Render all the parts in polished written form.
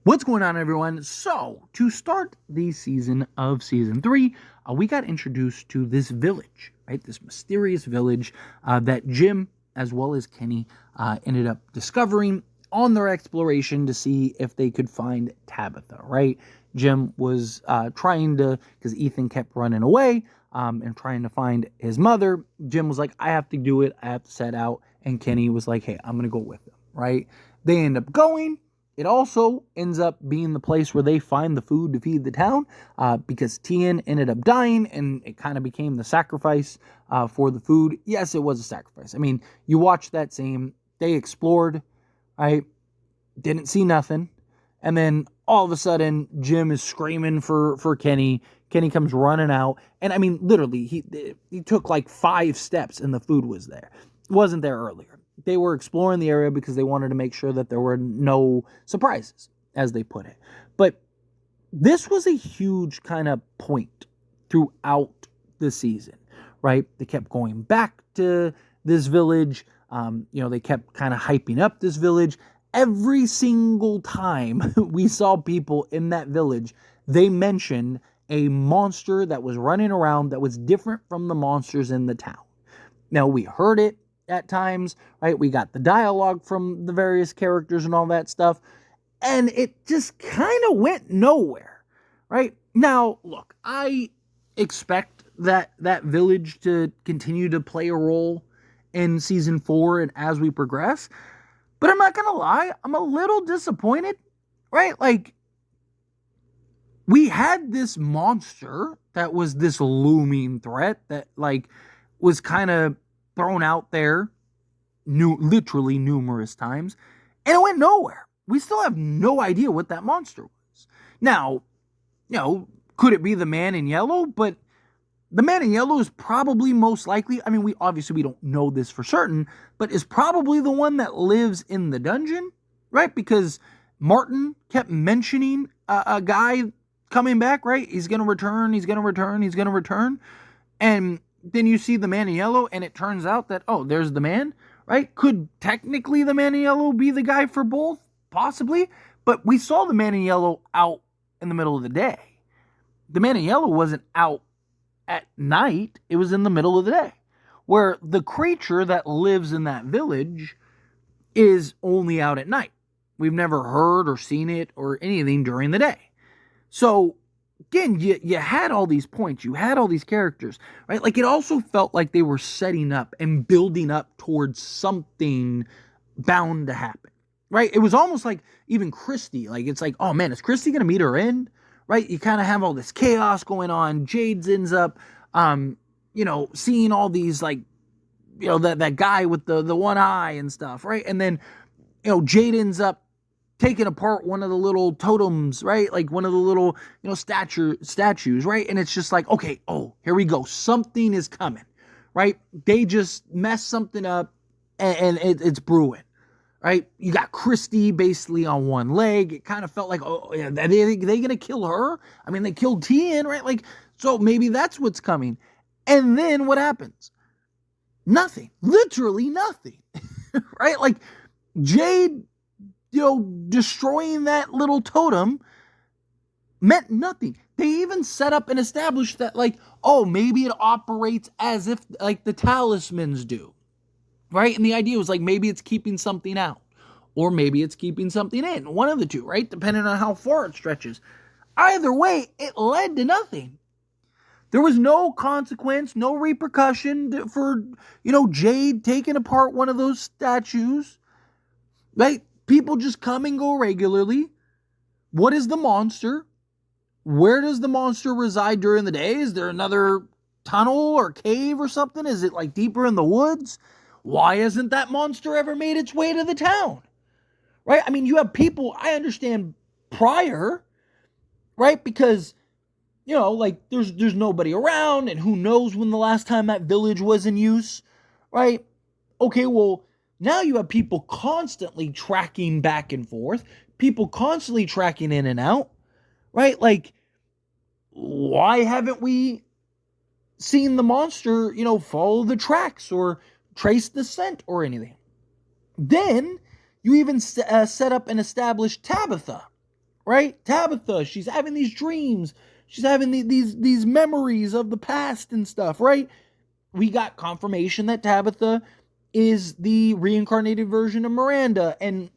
What's going on, everyone? So, to start the season of Season 3, we got introduced to this village, right? This mysterious village that Jim, as well as Kenny, ended up discovering on their exploration to see if they could find Tabitha, right? Jim was trying to, because Ethan kept running away and trying to find his mother. Jim was like, I have to do it. I have to set out. And Kenny was like, hey, I'm going to go with them, right? They end up going. It also ends up being the place where they find the food to feed the town because Tien ended up dying and it kind of became the sacrifice for the food. Yes, it was a sacrifice. I mean, you watch that scene, they explored, right? Didn't see nothing. And then all of a sudden, Jim is screaming for Kenny. Kenny comes running out. And I mean, literally, he took like 5 steps and the food was there. It wasn't there earlier. They were exploring the area because they wanted to make sure that there were no surprises, as they put it. But this was a huge kind of point throughout the season, right? They kept going back to this village. They kept kind of hyping up this village. Every single time we saw people in that village, they mentioned a monster that was running around that was different from the monsters in the town. Now, we heard it at times, right? We got the dialogue from the various characters and all that stuff, and it just kind of went nowhere, right? Now, look, I expect that village to continue to play a role in Season 4 and as we progress, but I'm not going to lie, I'm a little disappointed, right? Like, we had this monster that was this looming threat that, like, was kind of thrown out there literally numerous times, and it went nowhere. We still have no idea what that monster was. Now, could it be the man in yellow? But the man in yellow is probably most likely, I mean, we don't know this for certain, but is probably the one that lives in the dungeon, right? Because Martin kept mentioning a guy coming back, right? He's going to return. And then you see the man in yellow, and it turns out that, oh, there's the man, right? Could technically the man in yellow be the guy for both? Possibly. But we saw the man in yellow out in the middle of the day. The man in yellow wasn't out at night. It was in the middle of the day. Where the creature that lives in that village is only out at night. We've never heard or seen it or anything during the day. So, again, you had all these points, you had all these characters, right? Like, it also felt like they were setting up and building up towards something bound to happen, right? It was almost like even Christy, like, it's like, oh man, is Christy going to meet her end, right? You kind of have all this chaos going on. Jade ends up, seeing all these, like, that guy with the one eye and stuff, right? And then, Jade ends up taking apart one of the little totems, right? Like one of the little, statues, right? And it's just like, okay, here we go. Something is coming, right? They just messed something up and it's brewing, right? You got Christy basically on one leg. It kind of felt like, oh, yeah, are they going to kill her? I mean, they killed Tien, right? Like, so maybe that's what's coming. And then what happens? Nothing. Literally nothing, right? Like, Jade, destroying that little totem meant nothing. They even set up and established that, like, oh, maybe it operates as if, like, the talismans do, right? And the idea was, like, maybe it's keeping something out, or maybe it's keeping something in. One of the two, right? Depending on how far it stretches. Either way, it led to nothing. There was no consequence, no repercussion for, Jade taking apart one of those statues, right? People just come and go regularly. What is the monster? Where does the monster reside during the day? Is there another tunnel or cave or something? Is it like deeper in the woods? Why hasn't that monster ever made its way to the town? Right? I mean, you have people, I understand prior, right? Because, there's nobody around and who knows when the last time that village was in use, right? Okay, well, now you have people constantly tracking back and forth, people constantly tracking in and out, right? Like, why haven't we seen the monster, follow the tracks or trace the scent or anything? Then you even set up and establish Tabitha, right? Tabitha, she's having these dreams. She's having these memories of the past and stuff, right? We got confirmation that Tabitha is the reincarnated version of Miranda, and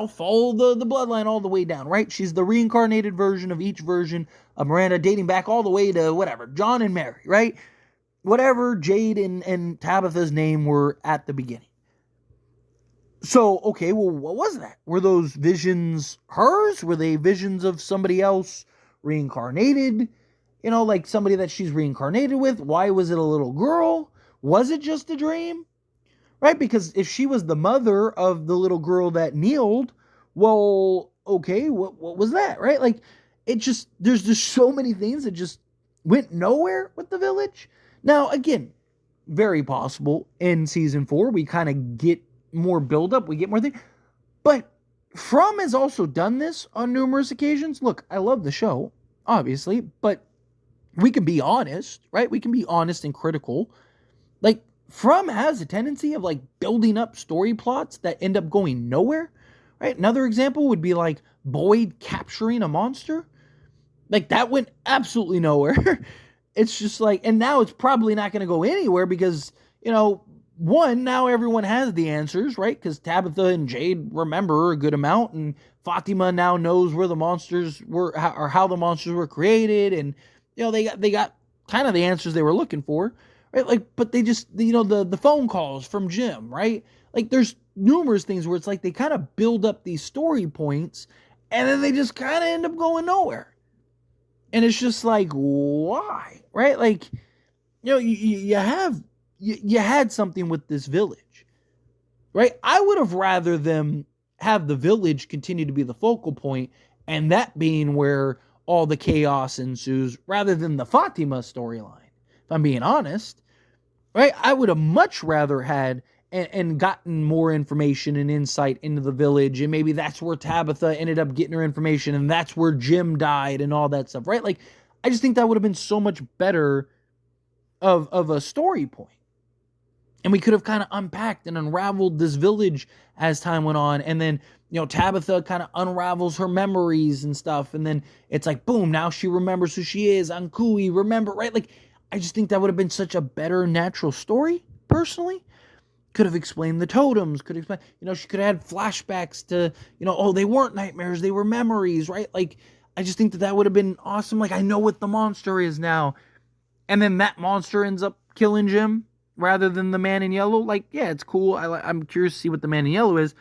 follow the bloodline all the way down, right? She's the reincarnated version of each version of Miranda, dating back all the way to whatever, John and Mary, right? Whatever Jade and Tabitha's name were at the beginning. So, okay, well, what was that? Were those visions hers? Were they visions of somebody else reincarnated? Like somebody that she's reincarnated with? Why was it a little girl? Was it just a dream? Right? Because if she was the mother of the little girl that kneeled, well, okay, what was that? Right? Like, there's just so many things that just went nowhere with the Village. Now, again, very possible in season 4, we kind of get more buildup, we get more things. But From has also done this on numerous occasions. Look, I love the show, obviously, but we can be honest, right? We can be honest and critical. Like, From has a tendency of like building up story plots that end up going nowhere, right? Another example would be like Boyd capturing a monster. Like, that went absolutely nowhere. It's just like, and now it's probably not going to go anywhere because, one, now everyone has the answers, right? Because Tabitha and Jade remember a good amount, and Fatima now knows where the monsters were, or how the monsters were created, and they got kind of the answers they were looking for, right? Like, but they just, the phone calls from Jim, right? Like, there's numerous things where it's like they kind of build up these story points, and then they just kind of end up going nowhere. And it's just like, why? Right? Like, you had something with this Village, right? I would have rather them have the Village continue to be the focal point, and that being where all the chaos ensues, rather than the Fatima storyline. If I'm being honest, right? I would have much rather had and gotten more information and insight into the Village, and maybe that's where Tabitha ended up getting her information, and that's where Jim died and all that stuff, right? Like, I just think that would have been so much better of a story point. And we could have kind of unpacked and unraveled this Village as time went on, and then, Tabitha kind of unravels her memories and stuff, and then it's like, boom, now she remembers who she is, Ankui, remember, right? Like, I just think that would have been such a better natural story, personally. Could have explained the totems, could have explained, she could have had flashbacks to, oh, they weren't nightmares, they were memories, right? Like, I just think that would have been awesome. Like, I know what the monster is now. And then that monster ends up killing Jim rather than the man in yellow. Like, yeah, it's cool. I'm curious to see what the man in yellow is.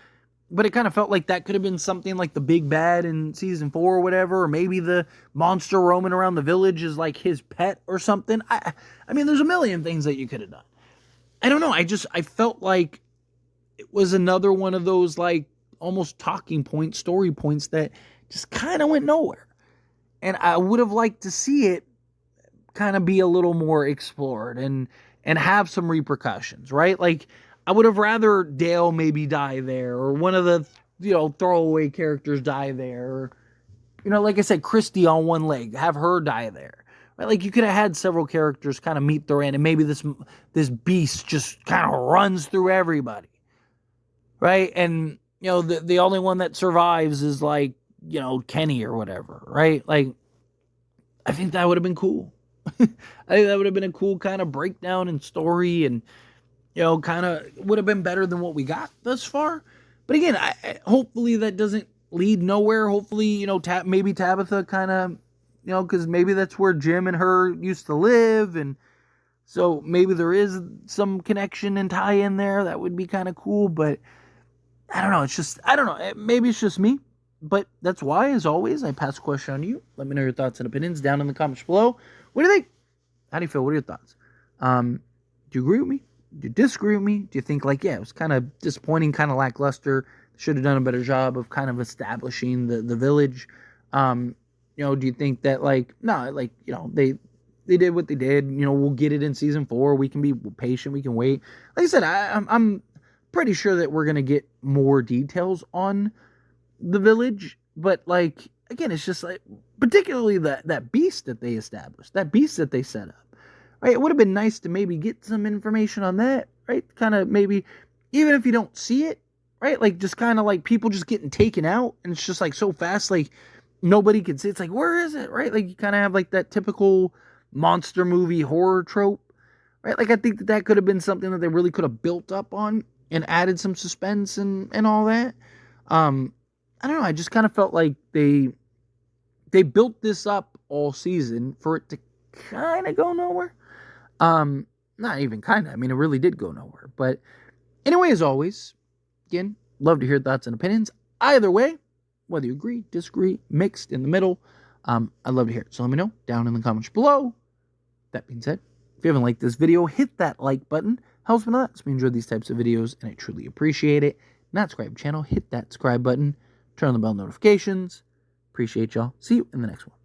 But it kind of felt like that could have been something like the big bad in season 4 or whatever. Or maybe the monster roaming around the Village is like his pet or something. I mean, there's a million things that you could have done. I don't know. I felt like it was another one of those like almost talking points, story points that just kind of went nowhere. And I would have liked to see it kind of be a little more explored and have some repercussions, right? Like, I would have rather Dale maybe die there, or one of the, throwaway characters die there, or, like I said, Christy on one leg, have her die there. Right? Like, you could have had several characters kind of meet their end, and maybe this beast just kind of runs through everybody, right? And, the only one that survives is like, Kenny or whatever, right? Like, I think that would have been cool. I think that would have been a cool kind of breakdown and story, and, kind of would have been better than what we got thus far. But again, I hopefully that doesn't lead nowhere. Hopefully, maybe Tabitha kind of, because maybe that's where Jim and her used to live, and so maybe there is some connection and tie in there. That would be kind of cool, but I don't know. I don't know. Maybe it's just me, but that's why, as always, I pass the question on to you. Let me know your thoughts and opinions down in the comments below. What do you think? How do you feel? What are your thoughts? Do you agree with me? Do you disagree with me? Do you think, like, yeah, it was kind of disappointing, kind of lackluster, should have done a better job of kind of establishing the Village? Do you think that, like, no, like, they did what they did, we'll get it in season 4, we can be patient, we can wait. Like I said, I'm pretty sure that we're going to get more details on the Village, but, like, again, it's just, like, particularly that beast that they established, that beast that they set up, right? It would have been nice to maybe get some information on that, right? Kind of maybe, even if you don't see it, right? Like, just kind of like people just getting taken out, and it's just like so fast, like, nobody could see. It's like, where is it, right? Like, you kind of have like that typical monster movie horror trope, right? Like, I think that could have been something that they really could have built up on and added some suspense and all that. I don't know. I just kind of felt like they built this up all season for it to kind of go nowhere. Not even kind of. I mean, it really did go nowhere. But anyway, as always, again, love to hear thoughts and opinions. Either way, whether you agree, disagree, mixed, in the middle, I'd love to hear it. So let me know down in the comments below. That being said, if you haven't liked this video, hit that like button. Helps me a lot. So we enjoy these types of videos, and I truly appreciate it. Not subscribe channel, hit that subscribe button. Turn on the bell notifications. Appreciate y'all. See you in the next one.